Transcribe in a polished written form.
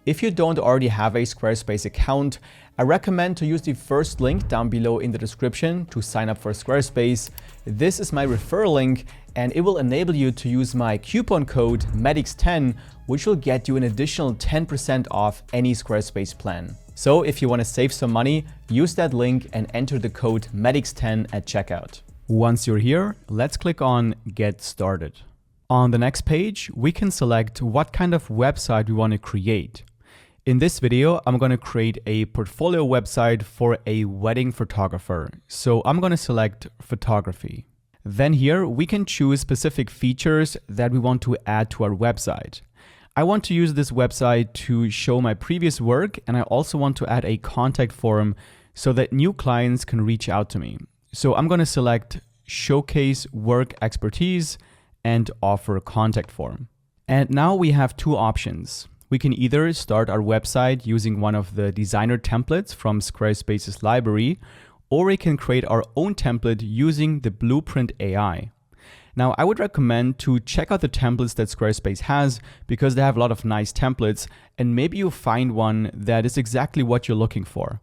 If you don't already have a Squarespace account, I recommend to use the first link down below in the description to sign up for Squarespace. This is my referral link and it will enable you to use my coupon code MEDIX10, which will get you an additional 10% off any Squarespace plan. So if you want to save some money, use that link and enter the code MEDIX10 at checkout. Once you're here, let's click on Get Started. On the next page, we can select what kind of website we want to create. In this video, I'm going to create a portfolio website for a wedding photographer. So I'm going to select photography. Then here we can choose specific features that we want to add to our website. I want to use this website to show my previous work, and I also want to add a contact form so that new clients can reach out to me. So I'm going to select Showcase Work Expertise and Offer Contact Form. And now we have two options. We can either start our website using one of the designer templates from Squarespace's library, or we can create our own template using the Blueprint AI. Now, I would recommend to check out the templates that Squarespace has because they have a lot of nice templates, and maybe you'll find one that is exactly what you're looking for.